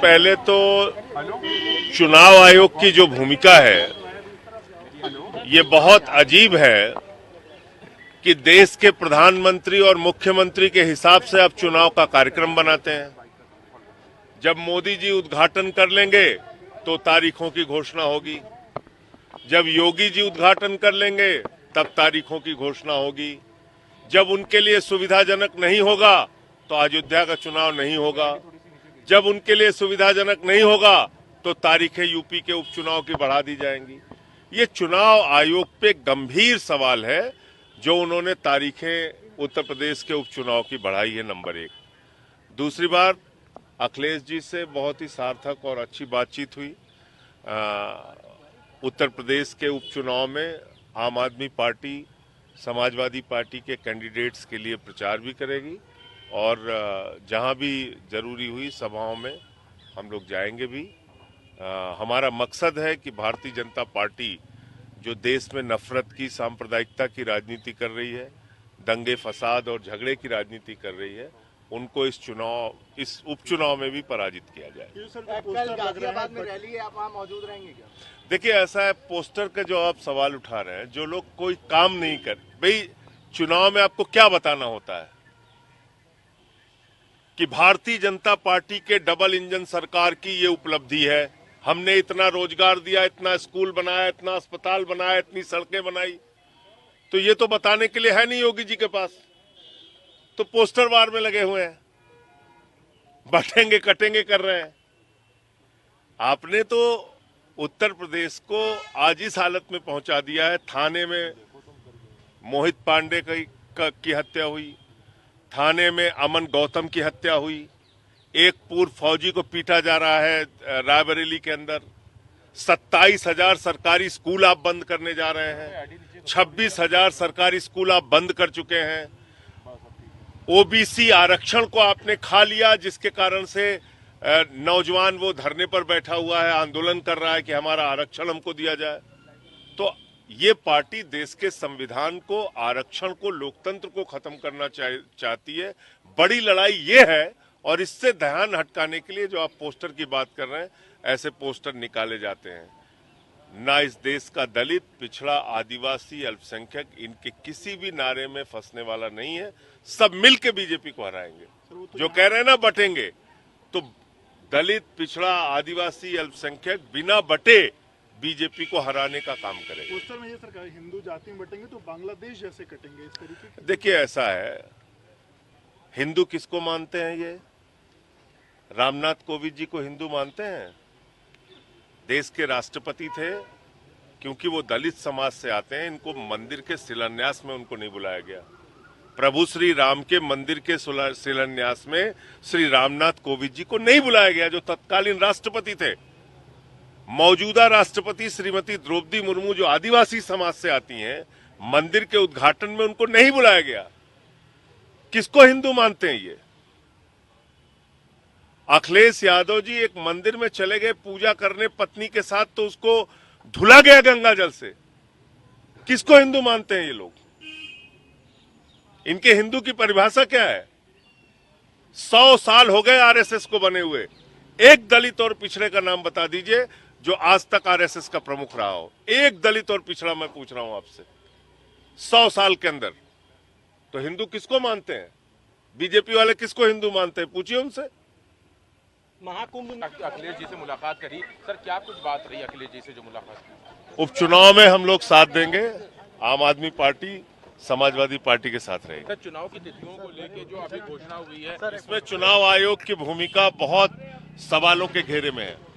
पहले तो चुनाव आयोग की जो भूमिका है ये बहुत अजीब है कि देश के प्रधानमंत्री और मुख्यमंत्री के हिसाब से आप चुनाव का कार्यक्रम बनाते हैं। जब मोदी जी उद्घाटन कर लेंगे तो तारीखों की घोषणा होगी, जब योगी जी उद्घाटन कर लेंगे तब तारीखों की घोषणा होगी, जब उनके लिए सुविधाजनक नहीं होगा तो अयोध्या का चुनाव नहीं होगा, जब उनके लिए सुविधाजनक नहीं होगा तो तारीखें यूपी के उपचुनाव की बढ़ा दी जाएंगी। ये चुनाव आयोग पे गंभीर सवाल है जो उन्होंने तारीखें उत्तर प्रदेश के उपचुनाव की बढ़ाई है, नंबर एक। दूसरी बार अखिलेश जी से बहुत ही सार्थक और अच्छी बातचीत हुई। उत्तर प्रदेश के उपचुनाव में आम आदमी पार्टी समाजवादी पार्टी के कैंडिडेट्स के लिए प्रचार भी करेगी और जहां भी जरूरी हुई सभाओं में हम लोग जाएंगे भी। हमारा मकसद है कि भारतीय जनता पार्टी जो देश में नफरत की, सांप्रदायिकता की राजनीति कर रही है, दंगे फसाद और झगड़े की राजनीति कर रही है, उनको इस उपचुनाव में भी पराजित किया जाए। कल गाजियाबाद में रैली है, आप वहां मौजूद रहेंगे क्या? देखिए, ऐसा है, पोस्टर का जो आप सवाल उठा रहे हैं, जो लोग कोई काम नहीं कर, भाई चुनाव में आपको क्या बताना होता है कि भारतीय जनता पार्टी के डबल इंजन सरकार की ये उपलब्धि है, हमने इतना रोजगार दिया, इतना स्कूल बनाया, इतना अस्पताल बनाया, इतनी सड़कें बनाई, तो ये तो बताने के लिए है नहीं योगी जी के पास, तो पोस्टर वार में लगे हुए हैं, बांटेंगे कटेंगे कर रहे हैं। आपने तो उत्तर प्रदेश को आज इस हालत में पहुंचा दिया है। थाने में मोहित पांडे की हत्या हुई, थाने में अमन गौतम की हत्या हुई, एक पूर्व फौजी को पीटा जा रहा है रायबरेली के अंदर, 27,000 सरकारी स्कूल आप बंद करने जा रहे हैं, 26,000 सरकारी स्कूल आप बंद कर चुके हैं, ओबीसी आरक्षण को आपने खा लिया, जिसके कारण से नौजवान वो धरने पर बैठा हुआ है, आंदोलन कर रहा है कि हमारा आरक्षण हमको दिया जाए। तो ये पार्टी देश के संविधान को, आरक्षण को, लोकतंत्र को खत्म करना चाहती है। बड़ी लड़ाई ये है और इससे ध्यान हटकाने के लिए जो आप पोस्टर की बात कर रहे हैं, ऐसे पोस्टर निकाले जाते हैं। ना इस देश का दलित, पिछड़ा, आदिवासी, अल्पसंख्यक इनके किसी भी नारे में फंसने वाला नहीं है। सब मिलके बीजेपी को हराएंगे। जो कह रहे हैं ना बटेंगे, तो दलित, पिछड़ा, आदिवासी, अल्पसंख्यक बिना बटे बीजेपी को हराने का काम करेगा। पोस्टर में ये सरकार हिंदू जाति में बटेंगे तो बांग्लादेश जैसे कटेंगे, इस तरीके। देखिए, ऐसा है, हिंदू किसको मानते हैं? ये रामनाथ कोविंद जी को हिंदू मानते हैं? देश के राष्ट्रपति थे, क्योंकि वो दलित समाज से आते हैं, इनको मंदिर के शिलान्यास में उनको नहीं बुलाया गया। प्रभु श्री राम के मंदिर के शिलान्यास में श्री रामनाथ कोविंद जी को नहीं बुलाया गया, जो तत्कालीन राष्ट्रपति थे। मौजूदा राष्ट्रपति श्रीमती द्रौपदी मुर्मू जो आदिवासी समाज से आती हैं, मंदिर के उद्घाटन में उनको नहीं बुलाया गया। किसको हिंदू मानते हैं ये? अखिलेश यादव जी एक मंदिर में चले गए पूजा करने पत्नी के साथ, तो उसको धुला गया गंगा जल से। किसको हिंदू मानते हैं ये लोग? इनके हिंदू की परिभाषा क्या है? 100 साल हो गए आरएसएस को बने हुए, एक दलित और पिछड़े का नाम बता दीजिए जो आज तक आरएसएस का प्रमुख रहा हो। एक दलित और पिछड़ा मैं पूछ रहा हूं आपसे, 100 साल के अंदर। तो हिंदू किसको मानते हैं? बीजेपी वाले किसको हिंदू मानते हैं? पूछिए उनसे। महाकुंभ अखिलेश जी से मुलाकात करी, सर क्या कुछ बात रही अखिलेश जी से जो मुलाकात की? उपचुनाव में हम लोग साथ देंगे, आम आदमी पार्टी समाजवादी पार्टी के साथ रहेगी। सर, चुनाव की तिथियों को लेकर जो अभी घोषणा हुई है, इसमें चुनाव आयोग की भूमिका बहुत सवालों के घेरे में है।